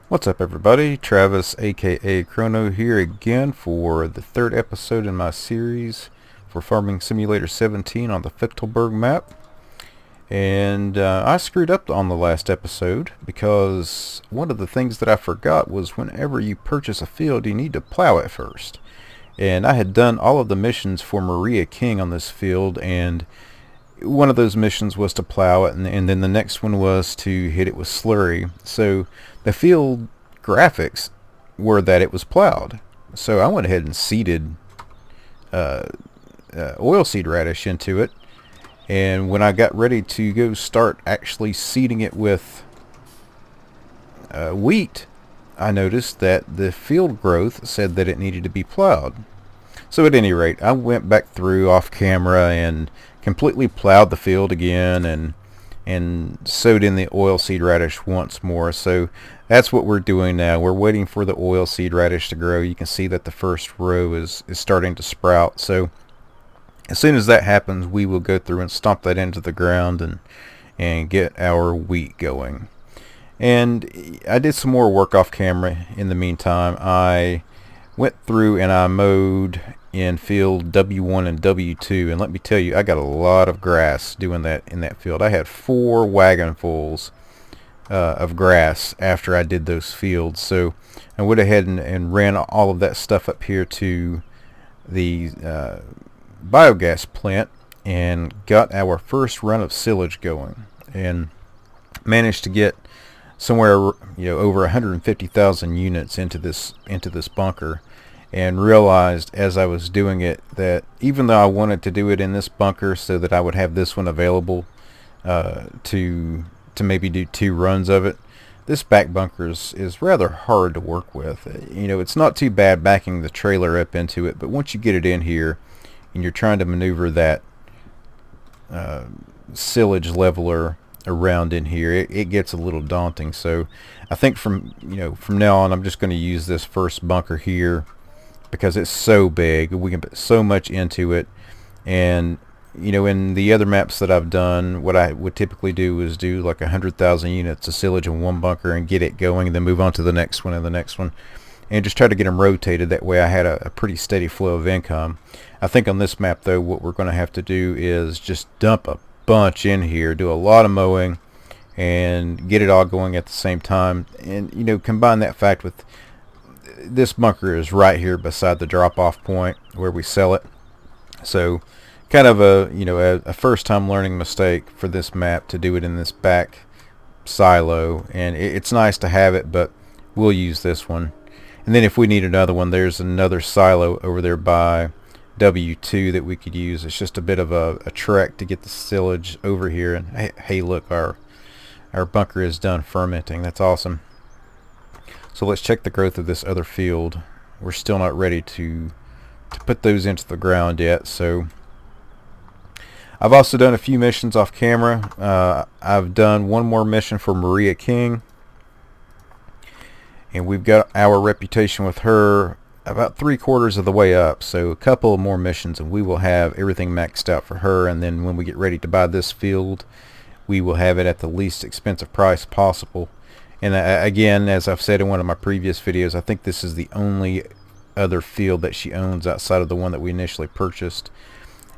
What's up, everybody? Travis, aka Chrono, here again for the third episode in my series for Farming Simulator 17 on the Fichtelberg map. And I screwed up on the last episode because one of the things that I forgot was whenever you purchase a field, you need to plow it first. And I had done all of the missions for Maria King on this field, and one of those missions was to plow it, and then the next one was to hit it with slurry. So the field graphics were that it was plowed. So I went ahead and seeded oilseed radish into it. And when I got ready to go start actually seeding it with wheat, I noticed that the field growth said that it needed to be plowed. So at any rate, I went back through off camera and completely plowed the field again and sowed in the oilseed radish once more. So that's what we're doing now. We're waiting for the oilseed radish to grow. You can see that the first row is starting to sprout. So as soon as that happens, we will go through and stomp that into the ground and get our wheat going. And I did some more work off camera in the meantime. I went through and I mowed in field W1 and W2, and let me tell you, I got a lot of grass doing that in that field. I had 4 wagonfuls of grass after I did those fields. So I went ahead and ran all of that stuff up here to the biogas plant and got our first run of silage going, and managed to get somewhere over 150,000 units into this bunker, and realized as I was doing it that even though I wanted to do it in this bunker so that I would have this one available to maybe do 2 runs of it, this back bunker is rather hard to work with. It's not too bad backing the trailer up into it, but once you get it in here and you're trying to maneuver that silage leveler around in here, it gets a little daunting. So I think from now on, I'm just going to use this first bunker here because it's so big. We can put so much into it. And in the other maps that I've done, what I would typically do is do like 100,000 units of silage in one bunker and get it going, and then move on to the next one and the next one, and just try to get them rotated. That way I had a pretty steady flow of income. I think on this map, though, what we're going to have to do is just dump a bunch in here, do a lot of mowing, and get it all going at the same time. And combine that fact with this bunker is right here beside the drop-off point where we sell it. So kind of a first-time learning mistake for this map to do it in this back silo, and it's nice to have it, but we'll use this one. And then if we need another one, there's another silo over there by W2 that we could use. It's just a bit of a trek to get the silage over here. And hey, look, our bunker is done fermenting. That's awesome. So let's check the growth of this other field. We're still not ready to put those into the ground yet. So I've also done a few missions off camera. I've done one more mission for Maria King, and we've got our reputation with her about 3/4 of the way up. So a couple more missions and we will have everything maxed out for her. And then when we get ready to buy this field, we will have it at the least expensive price possible. And again, as I've said in one of my previous videos, I think this is the only other field that she owns outside of the one that we initially purchased.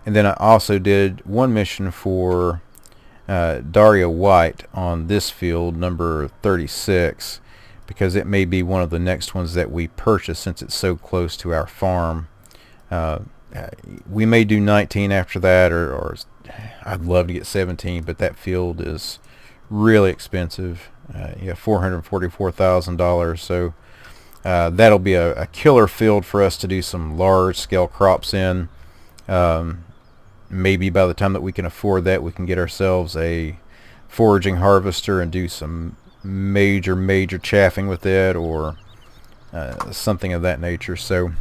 And then I also did one mission for Daria White on this field, number 36, because it may be one of the next ones that we purchase since it's so close to our farm. We may do 19 after that, or I'd love to get 17, but that field is really expensive. $444,000. So that'll be a killer field for us to do some large-scale crops in. Maybe by the time that we can afford that, we can get ourselves a foraging harvester and do some major chaffing with it, or something of that nature. So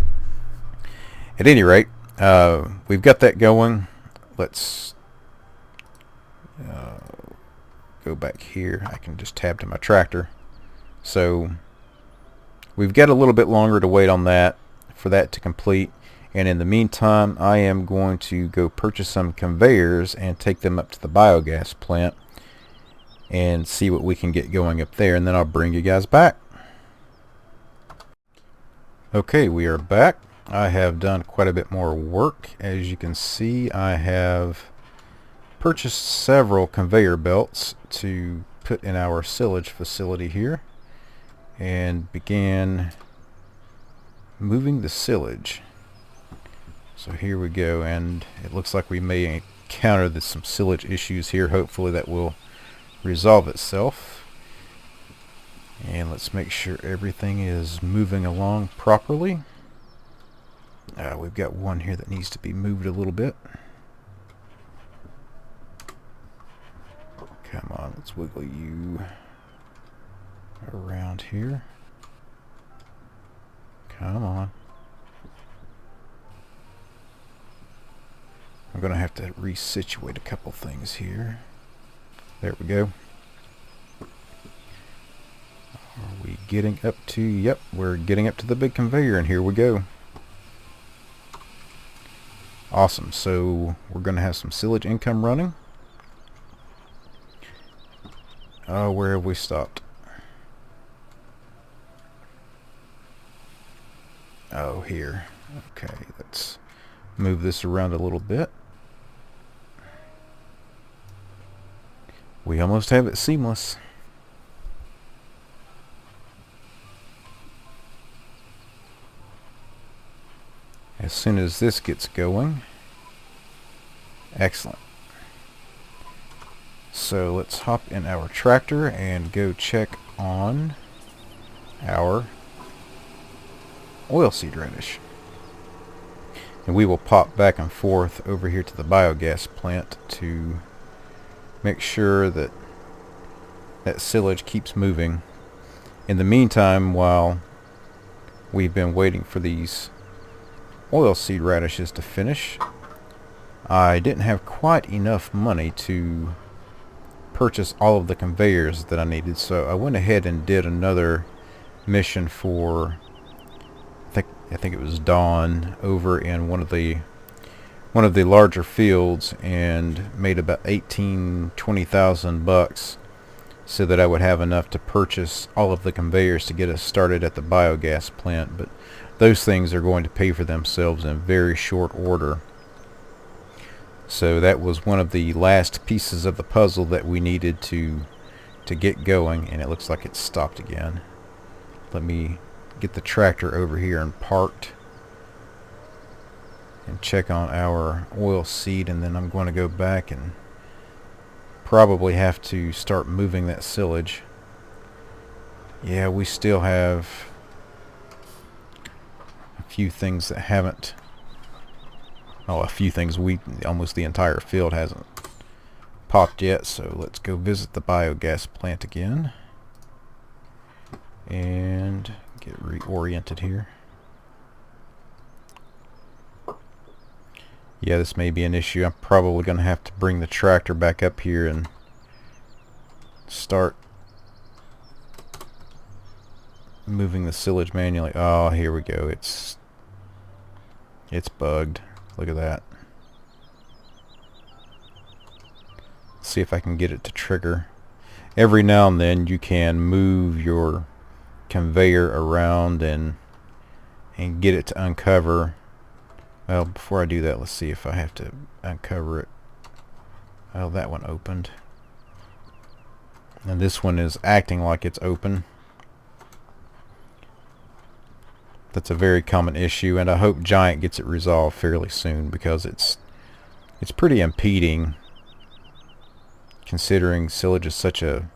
at any rate, we've got that going. Let's go back here. I can just tab to my tractor. So we've got a little bit longer to wait on that for that to complete. And in the meantime, I am going to go purchase some conveyors and take them up to the biogas plant and see what we can get going up there, and then I'll bring you guys back. Okay, we are back. I have done quite a bit more work. As you can see, I have purchased several conveyor belts to put in our silage facility here and began moving the silage. So here we go, and it looks like we may encounter some silage issues here. Hopefully that will resolve itself. And let's make sure everything is moving along properly. We've got one here that needs to be moved a little bit. Come on, let's wiggle you around here. Come on. I'm going to have to resituate a couple things here. There we go. Are we getting up to... Yep, we're getting up to the big conveyor, and here we go. Awesome. So we're going to have some silage income running. Oh, where have we stopped? Oh, here. Okay, let's move this around a little bit. We almost have it seamless. As soon as this gets going. Excellent. So let's hop in our tractor and go check on our oilseed radish. And we will pop back and forth over here to the biogas plant to make sure that that silage keeps moving. In the meantime, while we've been waiting for these oilseed radishes to finish, I didn't have quite enough money to purchase all of the conveyors that I needed, so I went ahead and did another mission for I think it was Dawn over in one of the larger fields, and made about 20,000 bucks so that I would have enough to purchase all of the conveyors to get us started at the biogas plant. But those things are going to pay for themselves in very short order. So that was one of the last pieces of the puzzle that we needed to get going, and it looks like it's stopped again. Let me get the tractor over here and parked and check on our oil seed, and then I'm going to go back and probably have to start moving that silage. Yeah, we still have a few things that haven't... Oh, a few things. Almost the entire field hasn't popped yet, so let's go visit the biogas plant again and get reoriented here. Yeah, this may be an issue. I'm probably going to have to bring the tractor back up here and start moving the silage manually. Oh, here we go. It's bugged. Look at that. Let's see if I can get it to trigger. Every now and then you can move your conveyor around and get it to uncover. Well, before I do that, let's see if I have to uncover it. Oh, that one opened. And this one is acting like it's open. That's a very common issue, and I hope Giant gets it resolved fairly soon, because it's pretty impeding, considering silage is such a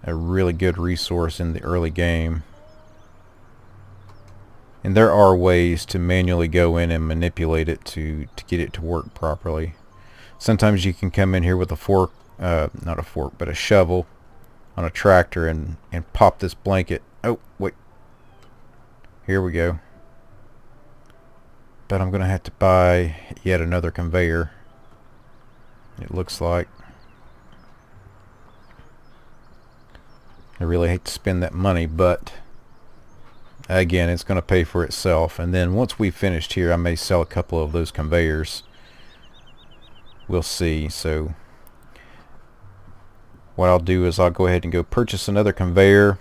really good resource in the early game. And there are ways to manually go in and manipulate it to get it to work properly. Sometimes you can come in here with a fork, not a fork, but a shovel on a tractor and pop this blanket. Oh, wait. Here we go. But I'm going to have to buy yet another conveyor, it looks like. I really hate to spend that money, but again, it's going to pay for itself. And then once we've finished here, I may sell a couple of those conveyors. We'll see. So what I'll do is I'll go ahead and go purchase another conveyor,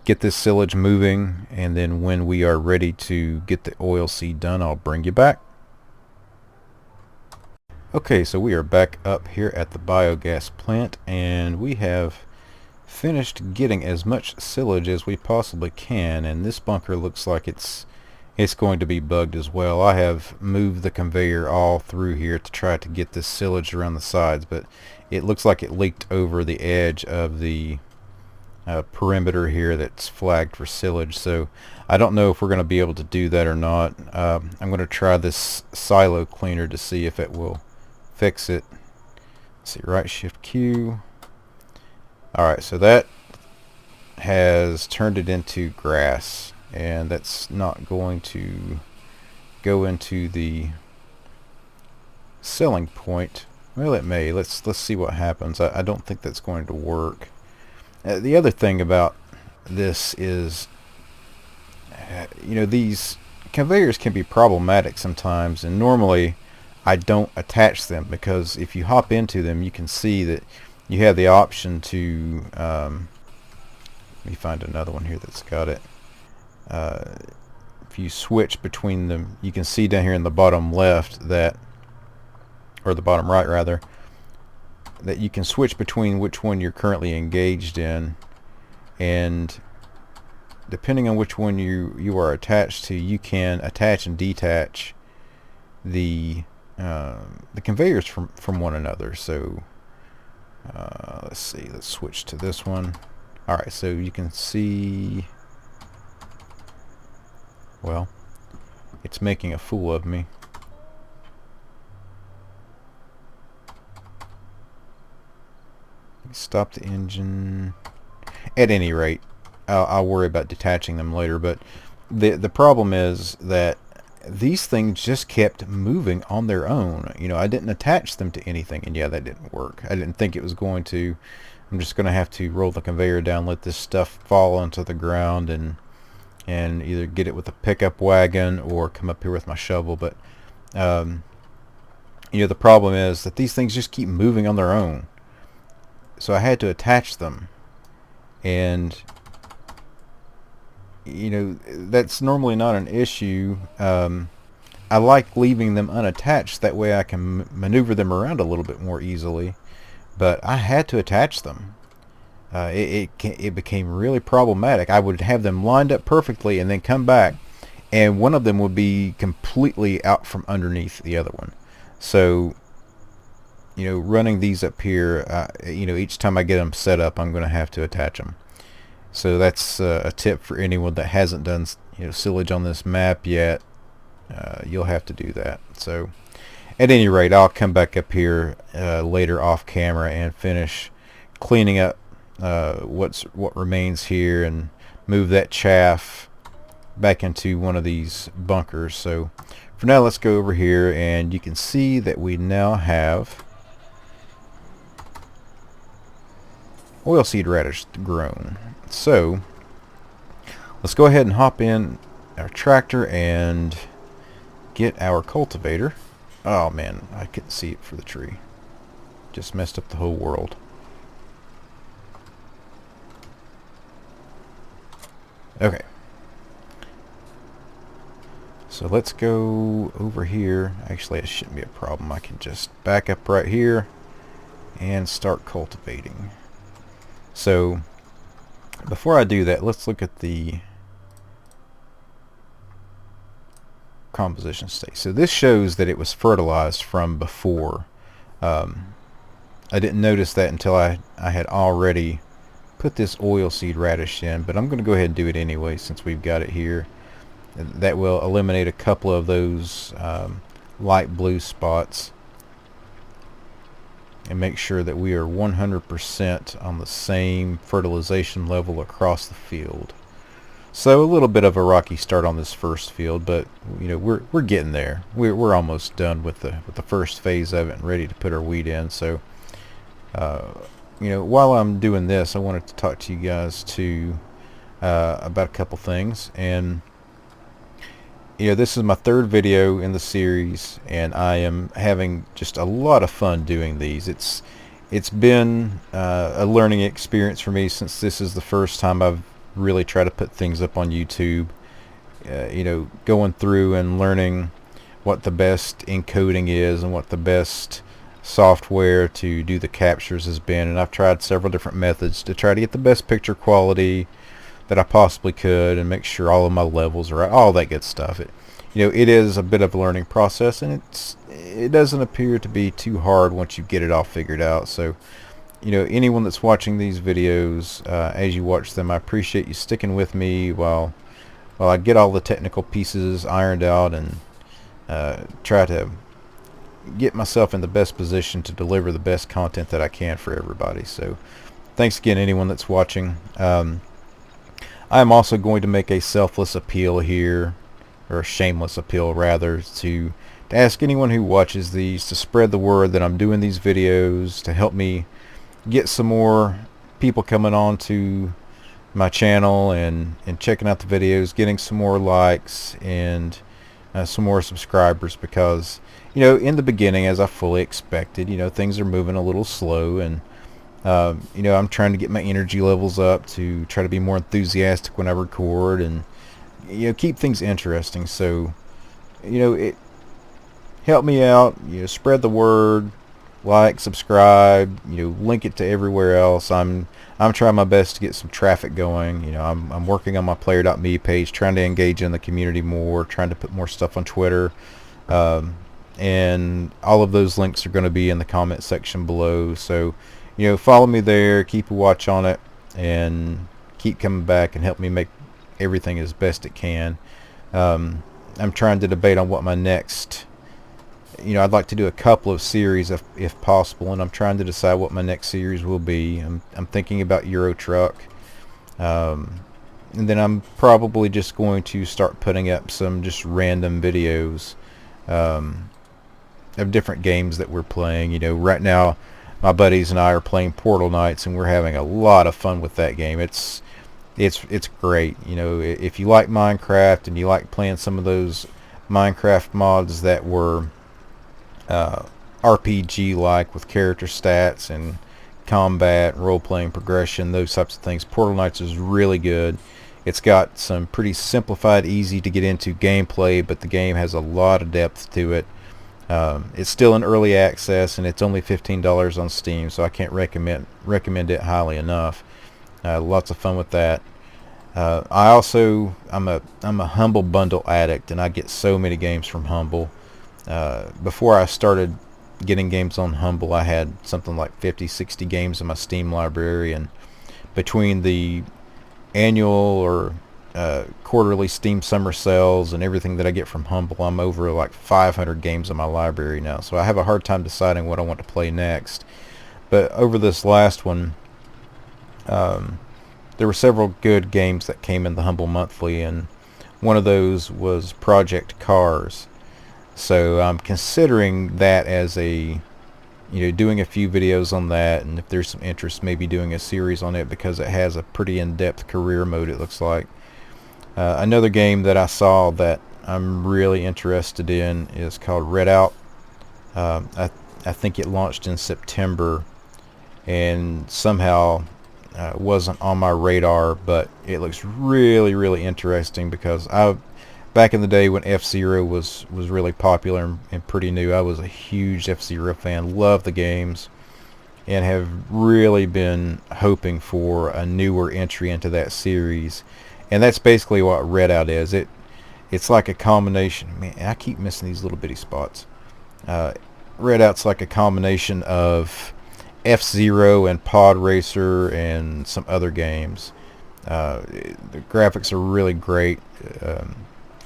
get this silage moving, and then when we are ready to get the oil seed done, I'll bring you back. Okay, so we are back up here at the biogas plant, and we have finished getting as much silage as we possibly can, and this bunker looks like it's going to be bugged as well. I have moved the conveyor all through here to try to get this silage around the sides, but it looks like it leaked over the edge of the perimeter here that's flagged for silage, so I don't know if we're going to be able to do that or not. I'm going to try this silo cleaner to see if it will fix it. Let's see, right shift Q. Alright, so that has turned it into grass, and that's not going to go into the selling point. Well, it may. Let's see what happens. I don't think that's going to work. The other thing about this is, these conveyors can be problematic sometimes, and normally I don't attach them, because if you hop into them, you can see that you have the option to let me find another one here that's got it. If you switch between them, you can see down here in the bottom left that, or the bottom right rather, that you can switch between which one you're currently engaged in, and depending on which one you are attached to, you can attach and detach the conveyors from one another. So let's see, let's switch to this one. Alright, so you can see, well, it's making a fool of me. Stop the engine. At any rate, I'll worry about detaching them later, but the problem is that these things just kept moving on their own. I didn't attach them to anything, and yeah, that didn't work. I didn't think it was going to. I'm just going to have to roll the conveyor down, let this stuff fall onto the ground, and either get it with a pickup wagon or come up here with my shovel. But the problem is that these things just keep moving on their own. So I had to attach them, and that's normally not an issue. I like leaving them unattached, that way I can maneuver them around a little bit more easily, but I had to attach them. It became really problematic. I would have them lined up perfectly and then come back, and one of them would be completely out from underneath the other one. So running these up here, each time I get them set up, I'm going to have to attach them. So that's a tip for anyone that hasn't done silage on this map yet. You'll have to do that. So at any rate, I'll come back up here later off camera and finish cleaning up what remains here, and move that chaff back into one of these bunkers. So for now, let's go over here, and you can see that we now have oilseed radish grown. So let's go ahead and hop in our tractor and get our cultivator. Oh man, I couldn't see it for the tree. Just messed up the whole world. Okay. So let's go over here. Actually, it shouldn't be a problem. I can just back up right here and start cultivating. So before I do that, let's look at the composition state. So this shows that it was fertilized from before. I didn't notice that until I had already put this oilseed radish in, but I'm going to go ahead and do it anyway since we've got it here. That will eliminate a couple of those light blue spots and make sure that we are 100% on the same fertilization level across the field. So a little bit of a rocky start on this first field, but we're getting there. We're almost done with the first phase of it and ready to put our wheat in. So while I'm doing this, I wanted to talk to you guys about a couple things. And this is my third video in the series, and I am having just a lot of fun doing these. It's been a learning experience for me, since this is the first time I've really try to put things up on YouTube. Going through and learning what the best encoding is and what the best software to do the captures has been, and I've tried several different methods to try to get the best picture quality that I possibly could and make sure all of my levels are right, all that good stuff. It is a bit of a learning process, and it doesn't appear to be too hard once you get it all figured out. So anyone that's watching these videos, as you watch them, I appreciate you sticking with me while I get all the technical pieces ironed out and try to get myself in the best position to deliver the best content that I can for everybody. So thanks again, anyone that's watching. I am also going to make a selfless appeal here, or a shameless appeal rather, to ask anyone who watches these to spread the word that I'm doing these videos, to help me get some more people coming on to my channel and checking out the videos, getting some more likes and some more subscribers, because in the beginning, as I fully expected, things are moving a little slow, and I'm trying to get my energy levels up to try to be more enthusiastic when I record, and keep things interesting. So help me out, spread the word, like, subscribe, link it to everywhere else. I'm trying my best to get some traffic going. I'm working on my player.me page, trying to engage in the community more, trying to put more stuff on Twitter, and all of those links are going to be in the comment section below. So follow me there, keep a watch on it, and keep coming back and help me make everything as best it can. I'm trying to debate on what my next, I'd like to do a couple of series if possible, and I'm trying to decide what my next series will be. I'm thinking about Euro Truck, and then I'm probably just going to start putting up some just random videos of different games that we're playing. Right now my buddies and I are playing Portal Knights, and we're having a lot of fun with that game. It's great. If you like Minecraft and you like playing some of those Minecraft mods that were RPG like, with character stats and combat, role-playing progression, those types of things, Portal Knights is really good. It's got some pretty simplified, easy to get into gameplay, but the game has a lot of depth to it. It's still in early access, and it's only $15 on Steam, so I can't recommend it highly enough. Lots of fun with that. I'm a Humble Bundle addict, and I get so many games from Humble. Before I started getting games on Humble, I had something like 50-60 games in my Steam library, and between the annual or quarterly Steam summer sales and everything that I get from Humble, I'm over like 500 games in my library now, so I have a hard time deciding what I want to play next. But over this last one, there were several good games that came in the Humble Monthly, and one of those was Project Cars. So I'm considering that as doing a few videos on that, and if there's some interest, maybe doing a series on it, because it has a pretty in-depth career mode, it looks like. Another game that I saw that I'm really interested in is called Redout. I think it launched in September, and somehow wasn't on my radar, but it looks really, really interesting, because back in the day when F-Zero was really popular and pretty new, I was a huge F-Zero fan, loved the games, and have really been hoping for a newer entry into that series. And that's basically what Redout is. It's like a combination. Man, I keep missing these little bitty spots. Redout's like a combination of F-Zero and Pod Racer and some other games. The graphics are really great.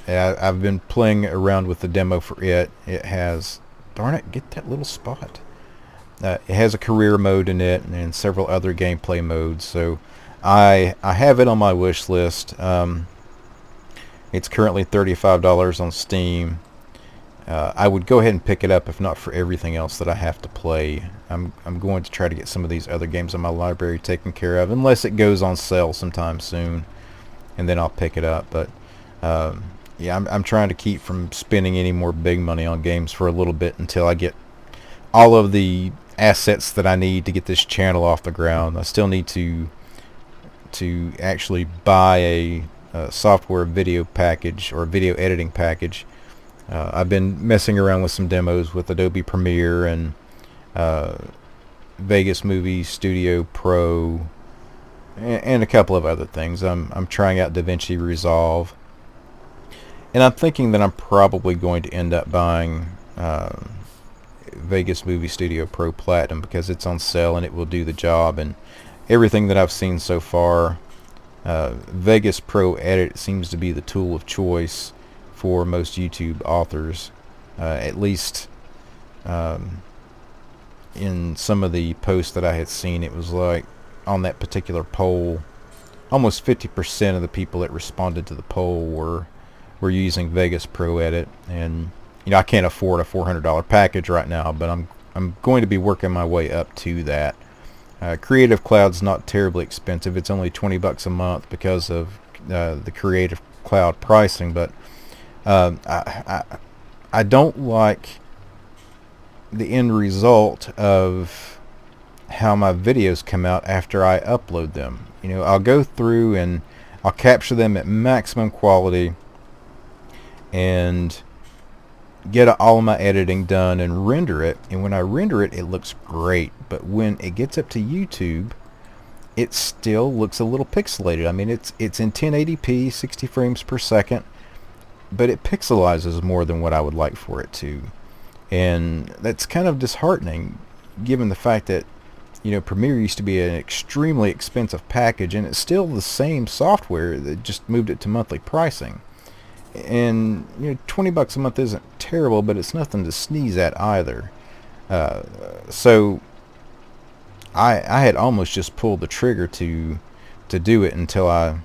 I've been playing around with the demo for it. It has, darn it, get that little spot. It has a career mode in it and several other gameplay modes. So I have it on my wish list. It's currently $35 on Steam. I would go ahead and pick it up if not for everything else that I have to play. I'm going to try to get some of these other games in my library taken care of, unless it goes on sale sometime soon, and then I'll pick it up. But yeah, I'm trying to keep from spending any more big money on games for a little bit until I get all of the assets that I need to get this channel off the ground. I still need to to actually buy a software video package or video editing package. I've been messing around with some demos with Adobe Premiere and Vegas Movie Studio Pro and a couple of other things. I'm trying out DaVinci Resolve, and I'm thinking that I'm probably going to end up buying Vegas Movie Studio Pro Platinum because it's on sale and it will do the job. And everything that I've seen so far, Vegas Pro Edit seems to be the tool of choice for most YouTube authors. At least in some of the posts that I had seen, it was like on that particular poll, almost 50% of the people that responded to the poll were using Vegas Pro Edit. And I can't afford a $400 package right now, but I'm going to be working my way up to that. Creative Cloud's not terribly expensive. It's only $20 a month because of the Creative Cloud pricing, but I don't like the end result of how my videos come out after I upload them. I'll go through and I'll capture them at maximum quality and get all of my editing done and render it, and when I render it, it looks great, but when it gets up to YouTube, it still looks a little pixelated. I mean, it's in 1080p 60 frames per second, but it pixelizes more than what I would like for it to, and that's kind of disheartening given the fact that Premiere used to be an extremely expensive package, and it's still the same software that just moved it to monthly pricing. And $20 a month isn't terrible, but it's nothing to sneeze at either. So I had almost just pulled the trigger to do it until I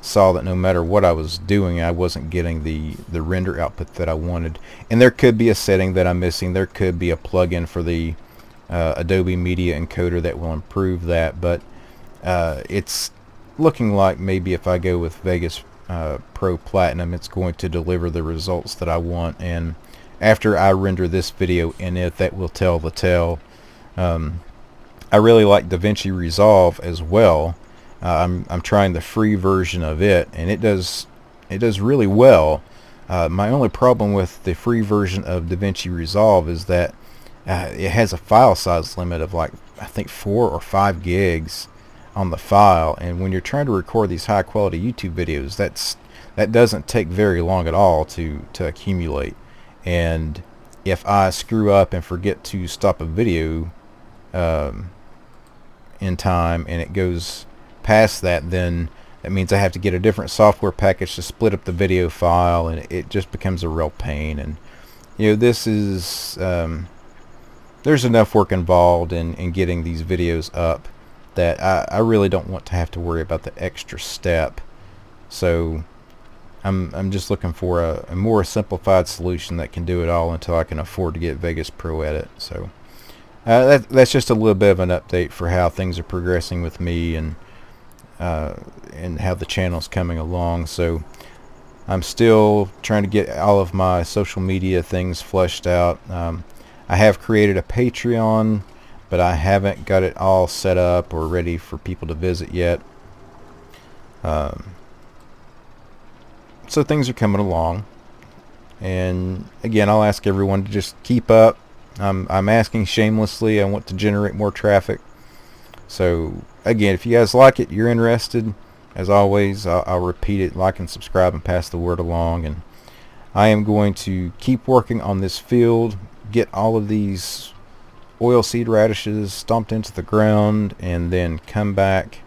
saw that no matter what I was doing, I wasn't getting the render output that I wanted. And there could be a setting that I'm missing. There could be a plugin for the Adobe Media Encoder that will improve that, but it's looking like maybe if I go with Vegas Pro Platinum, it's going to deliver the results that I want. And after I render this video in it, that will tell the tale. I really like DaVinci Resolve as well. I'm trying the free version of it, and it does really well. My only problem with the free version of DaVinci Resolve is that it has a file size limit of like I think 4 or 5 gigs on the file, and when you're trying to record these high quality YouTube videos, that doesn't take very long at all to accumulate. And if I screw up and forget to stop a video in time and it goes past that, then that means I have to get a different software package to split up the video file, and it just becomes a real pain. And this is there's enough work involved in getting these videos up that I really don't want to have to worry about the extra step. So I'm just looking for a more simplified solution that can do it all until I can afford to get Vegas Pro Edit. So that's just a little bit of an update for how things are progressing with me and how the channel's coming along. So I'm still trying to get all of my social media things fleshed out. I have created a Patreon, but I haven't got it all set up or ready for people to visit yet. So things are coming along, and again, I'll ask everyone to just keep up. I'm asking shamelessly. I want to generate more traffic. So again, if you guys like it, you're interested, as always, I'll repeat it: like and subscribe and pass the word along. And I am going to keep working on this field, get all of these oilseed radishes stomped into the ground, and then come back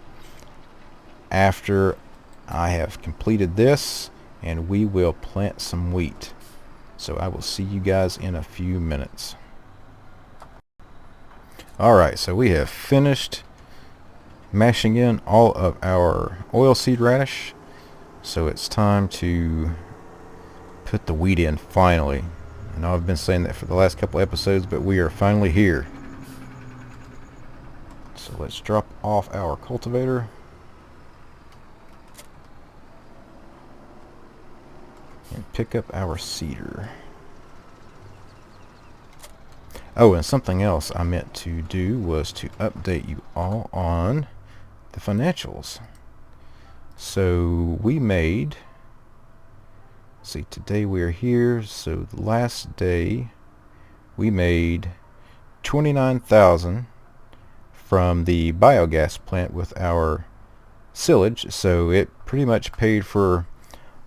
after I have completed this, and we will plant some wheat. So I will see you guys in a few minutes. Alright, so we have finished mashing in all of our oilseed radish, so it's time to put the wheat in finally. I know I've been saying that for the last couple episodes, but we are finally here. So let's drop off our cultivator. And pick up our seeder. Oh, and something else I meant to do was to update you all on the financials. So we made, see, today we are here, so the last day we made 29,000 from the biogas plant with our silage. So it pretty much paid for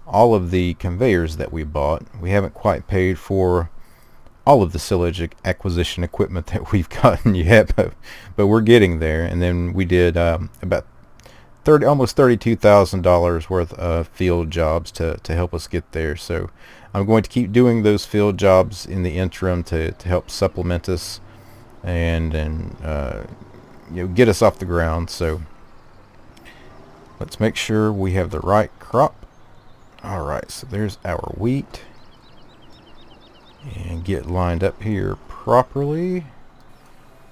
all of the conveyors that we bought. We haven't quite paid for all of the silage acquisition equipment that we've gotten yet, but we're getting there. And then we did about almost $32,000 worth of field jobs to help us get there. So I'm going to keep doing those field jobs in the interim to help supplement us and get us off the ground. So let's make sure we have the right crop. Alright, so there's our wheat, and get lined up here properly.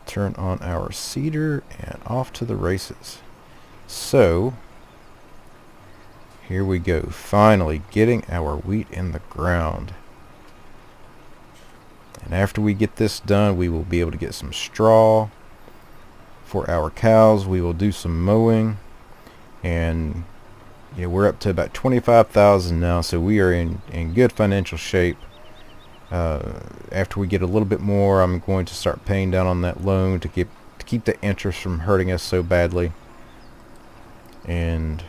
Turn on our seeder and off to the races. So here we go, finally getting our wheat in the ground. And after we get this done, we will be able to get some straw for our cows. We will do some mowing, and we're up to about 25,000 now, so we are in good financial shape. After we get a little bit more, I'm going to start paying down on that loan to keep the interest from hurting us so badly. And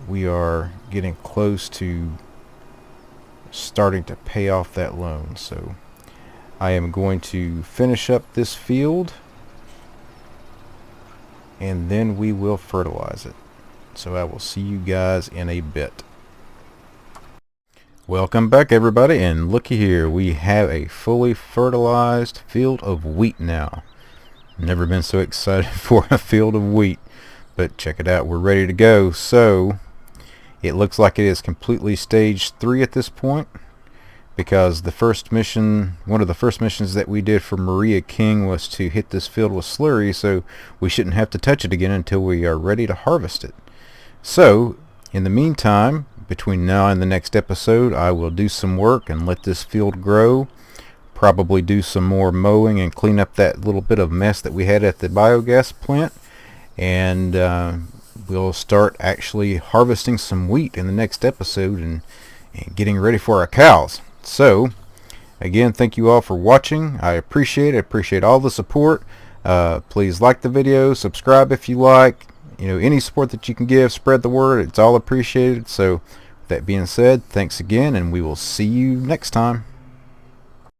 we are getting close to starting to pay off that loan. So I am going to finish up this field, and then we will fertilize it. So I will see you guys in a bit. Welcome back, everybody, and looky here, we have a fully fertilized field of wheat now. Never been so excited for a field of wheat, but check it out, we're ready to go. So it looks like it is completely stage 3 at this point, because the first mission, one of the first missions that we did for Maria King was to hit this field with slurry, so we shouldn't have to touch it again until we are ready to harvest it. So in the meantime, between now and the next episode, I will do some work and let this field grow, probably do some more mowing and clean up that little bit of mess that we had at the biogas plant, and we'll start actually harvesting some wheat in the next episode and getting ready for our cows. So again, thank you all for watching. I appreciate all the support. Please like the video, subscribe if you like. Any support that you can give, spread the word, it's all appreciated. So with that being said, thanks again, and we will see you next time.